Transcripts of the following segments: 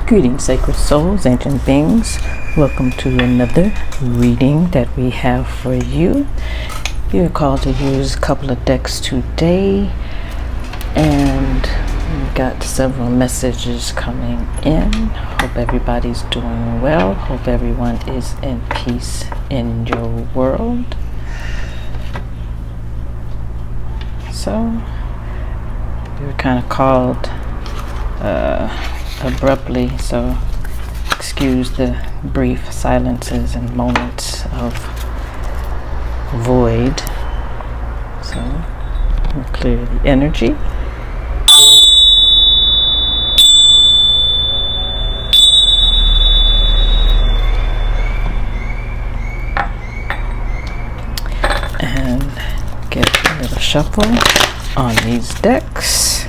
Greetings, sacred souls, ancient beings. Welcome to another reading that we have for you. You're called to use a couple of decks today, and we've got several messages coming in. Hope everybody's doing well. Hope everyone is in peace in your world. So, we were kind of called abruptly, so excuse the brief silences and moments of void. So we'll clear the energy. And get a little shuffle on these decks,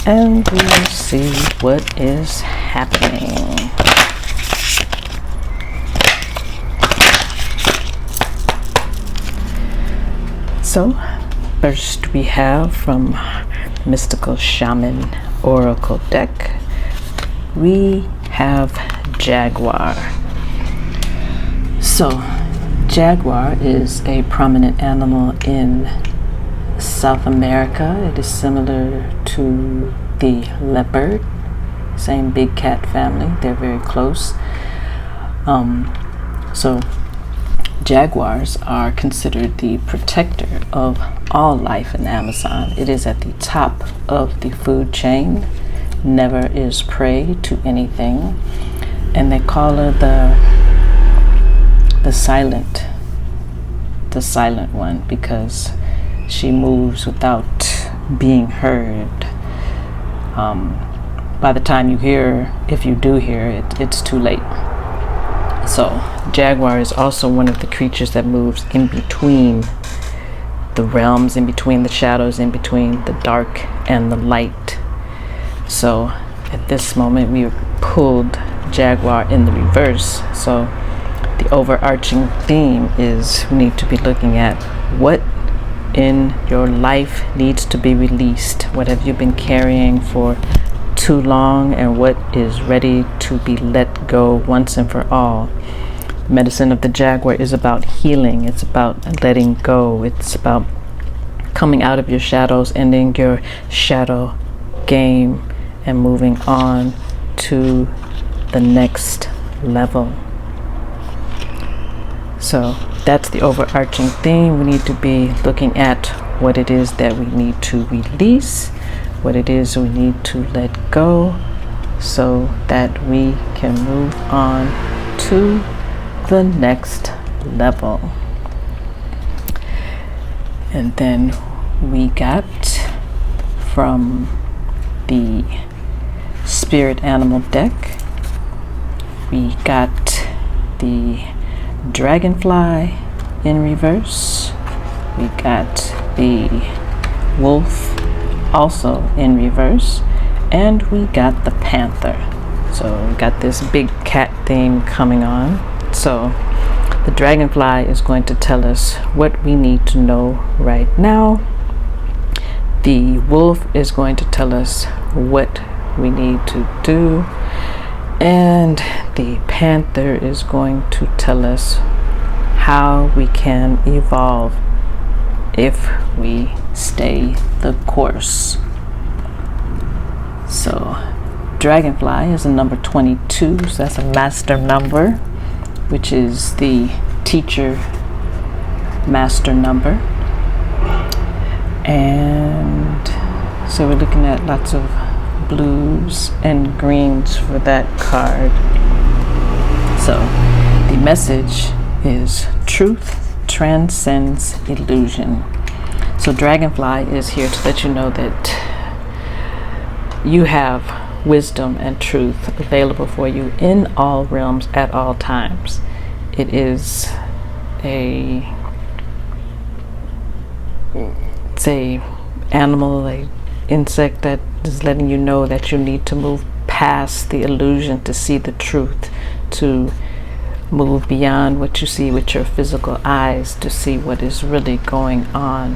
and we'll see what is happening. So, first we have from Mystical Shaman Oracle deck, we have Jaguar. So, Jaguar is a prominent animal in South America. It is similar to the leopard, same big cat family. They're very close. So jaguars are considered the protector of all life in the Amazon. It is at the top of the food chain, never is prey to anything, and they call her the silent one, because she moves without being heard. By the time you hear, if you do hear it, it's too late. So Jaguar is also one of the creatures that moves in between the realms, in between the shadows, in between the dark and the light. So at this moment we pulled Jaguar in the reverse. So the overarching theme is we need to be looking at what in your life needs to be released. What have you been carrying for too long, and what is ready to be let go once and for all? Medicine of the Jaguar is about healing. It's about letting go. It's about coming out of your shadows, ending your shadow game, and moving on to the next level. So that's the overarching theme. We need to be looking at what it is that we need to release, what it is we need to let go, so that we can move on to the next level. And then we got from the Spirit Animal deck, we got the Dragonfly in reverse, we got the Wolf also in reverse, and we got the Panther. So we got this big cat theme coming on. So the Dragonfly is going to tell us what we need to know right now. The Wolf is going to tell us what we need to do, and the Panther is going to tell us how we can evolve if we stay the course. So Dragonfly is a number 22, so that's a master number, which is the teacher master number. And so we're looking at lots of blues and greens for that card. So the message is truth transcends illusion. So Dragonfly is here to let you know that you have wisdom and truth available for you in all realms at all times. It is it's a animal, a insect that is letting you know that you need to move past the illusion to see the truth, to move beyond what you see with your physical eyes, to see what is really going on.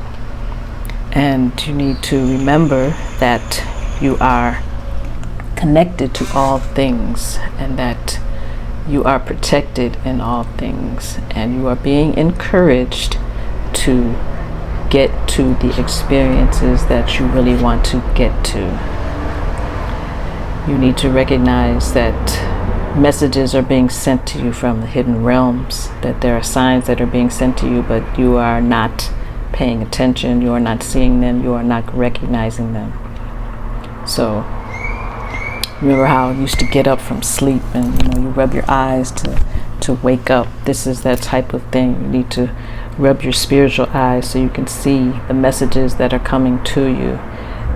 And you need to remember that you are connected to all things, and that you are protected in all things, and you are being encouraged to get to the experiences that you really want to get to. You need to recognize that messages are being sent to you from the hidden realms, that there are signs that are being sent to you, but you are not paying attention, you are not seeing them, you are not recognizing them. So remember how you used to get up from sleep and you rub your eyes to wake up? This is that type of thing. You need to rub your spiritual eyes so you can see the messages that are coming to you,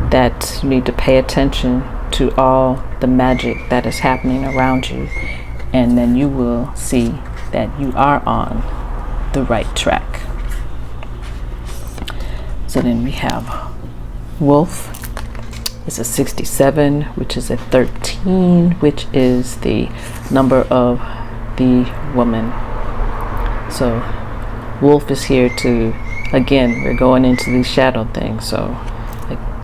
that you need to pay attention to all the magic that is happening around you, and then you will see that you are on the right track. So then we have Wolf. It's a 67, which is a 13, which is the number of the woman. So Wolf is here to, again, we're going into these shadow things. So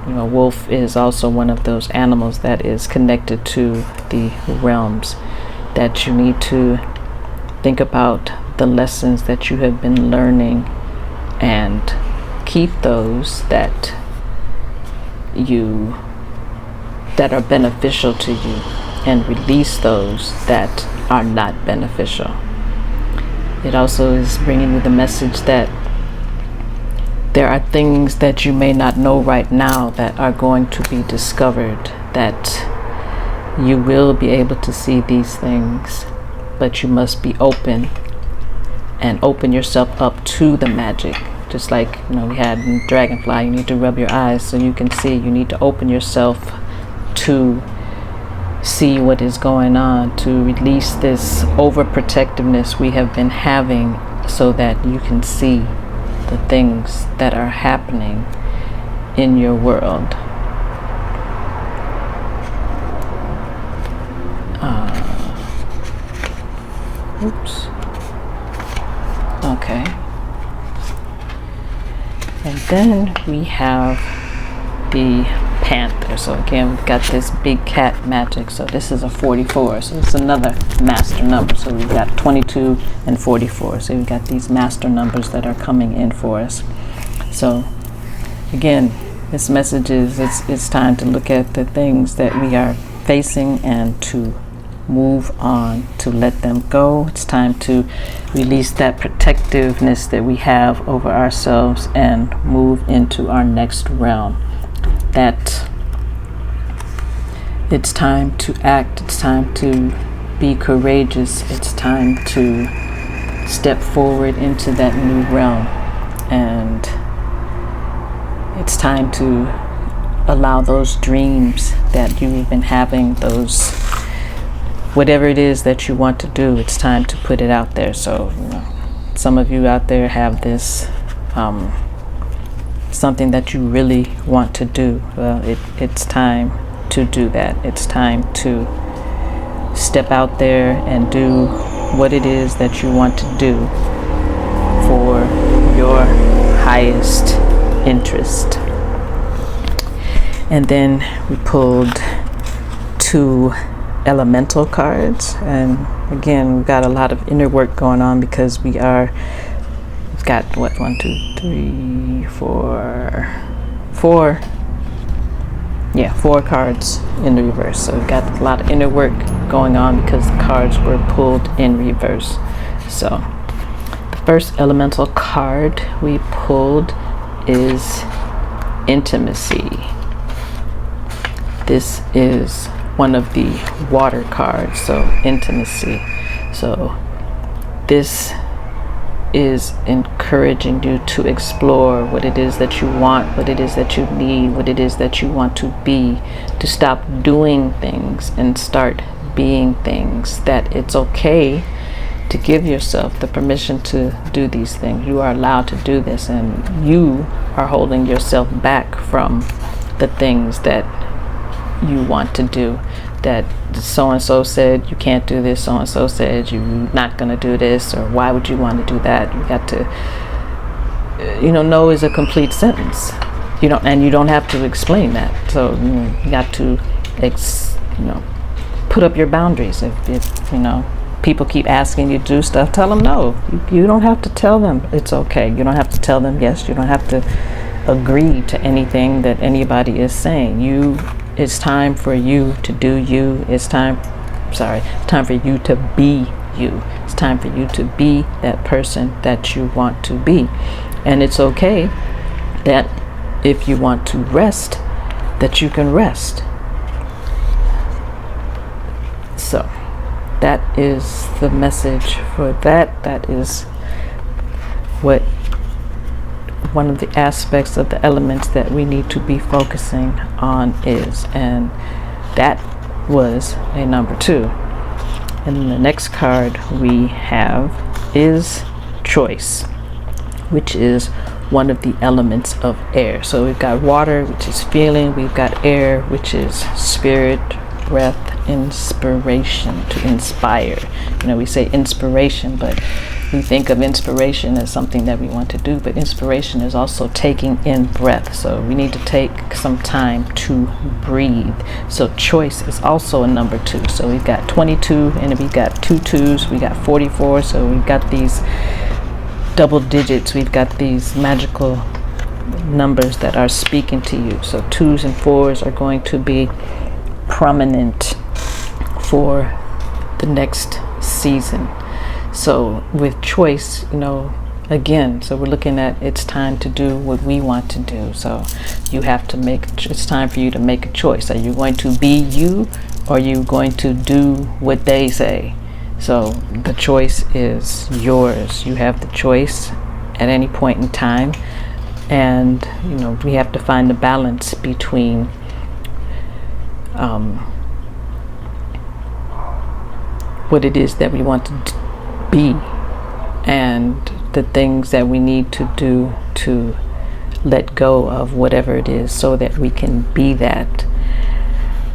Wolf is also one of those animals that is connected to the realms, that you need to think about the lessons that you have been learning and keep those that are beneficial to you, and release those that are not beneficial. It also is bringing you the message that there are things that you may not know right now that are going to be discovered, that you will be able to see these things, but you must be open and open yourself up to the magic. Just like we had in Dragonfly, you need to rub your eyes so you can see. You need to open yourself to see what is going on, to release this overprotectiveness we have been having, so that you can see the things that are happening in your world. Oops. Okay. And then we have the Panther. So again, we've got this big cat magic. So this is a 44. So it's another master number. So we've got 22 and 44. So we've got these master numbers that are coming in for us. So again, this message is it's time to look at the things that we are facing and to move on, to let them go. It's time to release that protectiveness that we have over ourselves and move into our next realm. That it's time to act, it's time to be courageous, it's time to step forward into that new realm, and it's time to allow those dreams that you've been having, those whatever it is that you want to do, it's time to put it out there. So some of you out there have this something that you really want to do. Well, it's time to do that. It's time to step out there and do what it is that you want to do for your highest interest. And then we pulled 2 elemental cards, and again, we've got a lot of inner work going on because we've got what, 1, 2, 3, 4 cards in the reverse. So we've got a lot of inner work going on because the cards were pulled in reverse. So the first elemental card we pulled is intimacy. This is one of the water cards, so intimacy. So this is encouraging you to explore what it is that you want, what it is that you need, what it is that you want to be, to stop doing things and start being things, that it's okay to give yourself the permission to do these things. You are allowed to do this, and you are holding yourself back from the things that you want to do. That so-and-so said you can't do this, so-and-so said you're not going to do this, or why would you want to do that? You got to, no is a complete sentence, and you don't have to explain that. So you got to put up your boundaries. If people keep asking you to do stuff, tell them no. You don't have to tell them it's okay. You don't have to tell them yes. You don't have to agree to anything that anybody is saying. It's time for you to do you. It's time for you to be you. It's time for you to be that person that you want to be. And it's okay that if you want to rest, that you can rest. So that is the message for that. That is what one of the aspects of the elements that we need to be focusing on is. And that was a number 2. And then the next card we have is choice, which is one of the elements of air. So we've got water, which is feeling. We've got air, which is spirit, breath, inspiration, to inspire. We say inspiration, but we think of inspiration as something that we want to do, but inspiration is also taking in breath. So we need to take some time to breathe. So choice is also a number 2. So we've got 22, and we've got 2 2s, we got 44. So we've got these double digits. We've got these magical numbers that are speaking to you. So 2s and 4s are going to be prominent for the next season. So with choice, again, so we're looking at it's time to do what we want to do. So you have to it's time for you to make a choice. Are you going to be you, or are you going to do what they say? So the choice is yours. You have the choice at any point in time. And, we have to find the balance between what it is that we want to be and the things that we need to do to let go of whatever it is so that we can be that.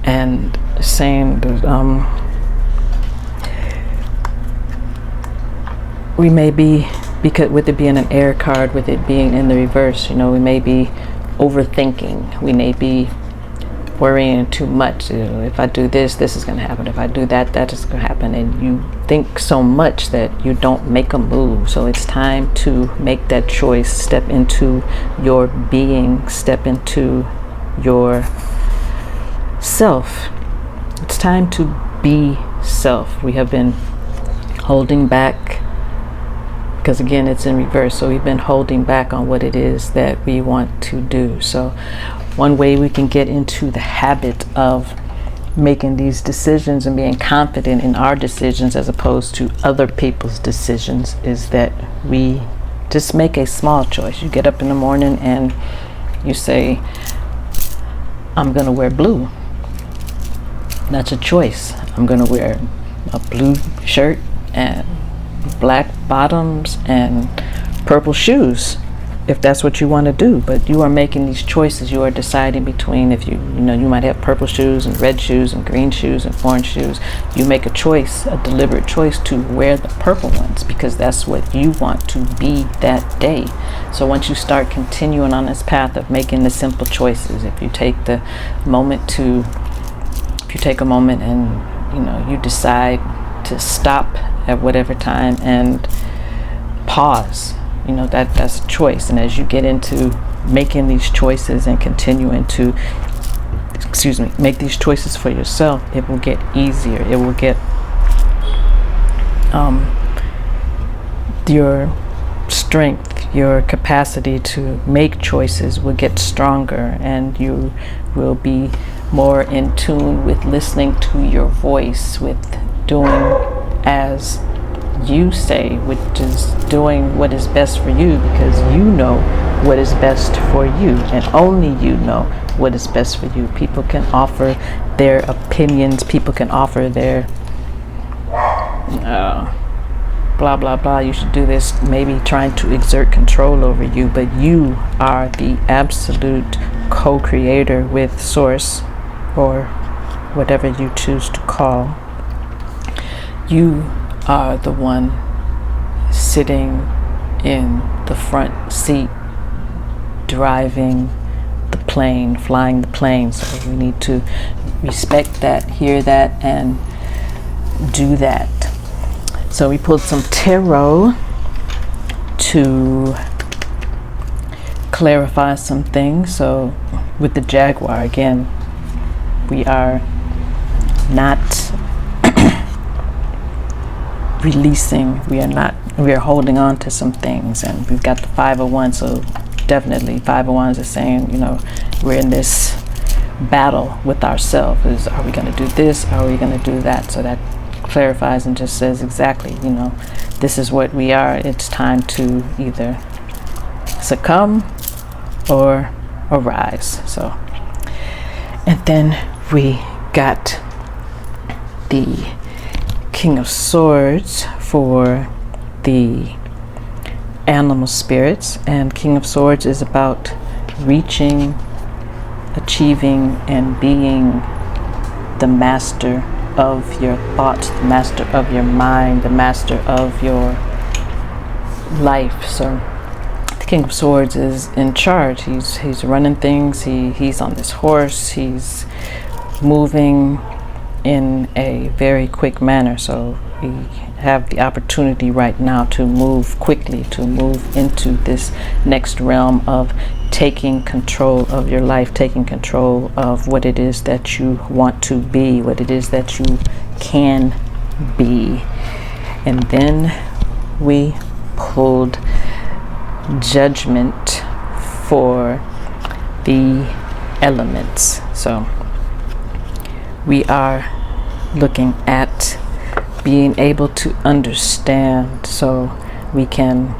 And saying we may be, because with it being an air card, with it being in the reverse, we may be overthinking. We may be worrying too much. If I do this is going to happen. If I do that is going to happen. And you think so much that you don't make a move. So it's time to make that choice. Step into your being. Step into your self. It's time to be self. We have been holding back, because again, it's in reverse. So we've been holding back on what it is that we want to do. So one way we can get into the habit of making these decisions and being confident in our decisions as opposed to other people's decisions is that we just make a small choice. You get up in the morning and you say, I'm going to wear blue. That's a choice. I'm going to wear a blue shirt and black bottoms and purple shoes, if that's what you want to do. But you are making these choices. You are deciding between, if you might have purple shoes and red shoes and green shoes and orange shoes. You make a choice, a deliberate choice, to wear the purple ones because that's what you want to be that day. So once you start continuing on this path of making the simple choices, if you take a moment and you decide to stop at whatever time and pause, that's a choice. And as you get into making these choices and continuing to make these choices for yourself, it will get easier. It will get your strength, your capacity to make choices will get stronger, and you will be more in tune with listening to your voice, with doing as you say, which is doing what is best for you, because you know what is best for you, and only you know what is best for you. People can offer their opinions, people can offer their blah blah blah, you should do this, maybe trying to exert control over you, but you are the absolute co-creator with Source, or whatever you choose to call. You are the one sitting in the front seat, driving the plane, flying the plane. So we need to respect that, hear that, and do that. So we pulled some tarot to clarify some things. So with the Jaguar, again, we are not releasing, we are holding on to some things. And we've got the 501, so definitely 501s is saying, you know, we're in this battle with ourselves. Is, are we going to do this? Are we going to do that? So that clarifies and just says exactly, you know, this is what we are. It's time to either succumb or arise. So, and then we got the King of Swords for the animal spirits, and King of Swords is about reaching, achieving, and being the master of your thoughts, the master of your mind, the master of your life. So the King of Swords is in charge. He's running things. He's on this horse. He's moving in a very quick manner. So we have the opportunity right now to move quickly, to move into this next realm of taking control of your life, taking control of what it is that you want to be, what it is that you can be. And then we pulled Judgment for the elements. So we are looking at being able to understand, so we can,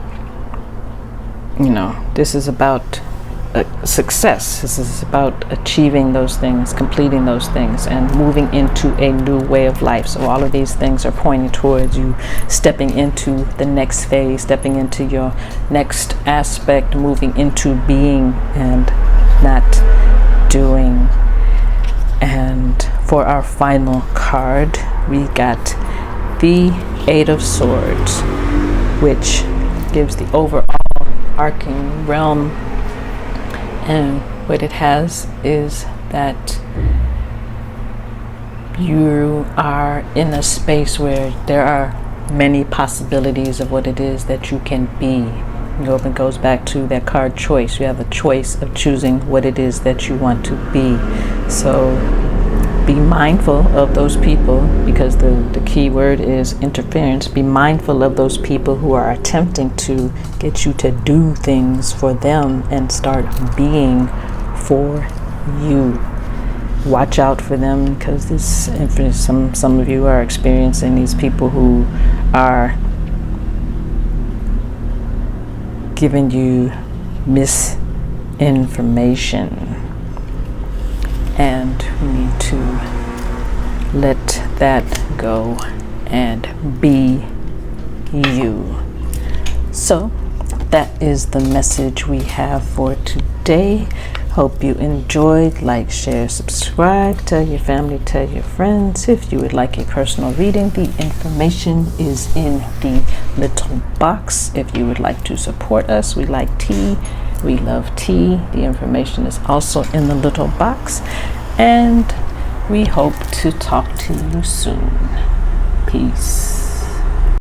you know, this is about success. This is about achieving those things, completing those things, and moving into a new way of life. So all of these things are pointing towards you stepping into the next phase, stepping into your next aspect, moving into being and not doing. And for our final card, we got the Eight of Swords, which gives the overall arcing realm. And what it has is that you are in a space where there are many possibilities of what it is that you can be. It goes back to that card choice. You have a choice of choosing what it is that you want to be. So be mindful of those people, because the key word is interference. Be mindful of those people who are attempting to get you to do things for them and start being for you. Watch out for them, because some of you are experiencing these people who are giving you misinformation, and we need to let that go and be you. So that is the message we have for today. Hope you enjoyed. Like, share, subscribe, tell your family, tell your friends. If you would like a personal reading, the information is in the little box. If you would like to support us, we like tea, we love tea. The information is also in the little box, and we hope to talk to you soon. Peace.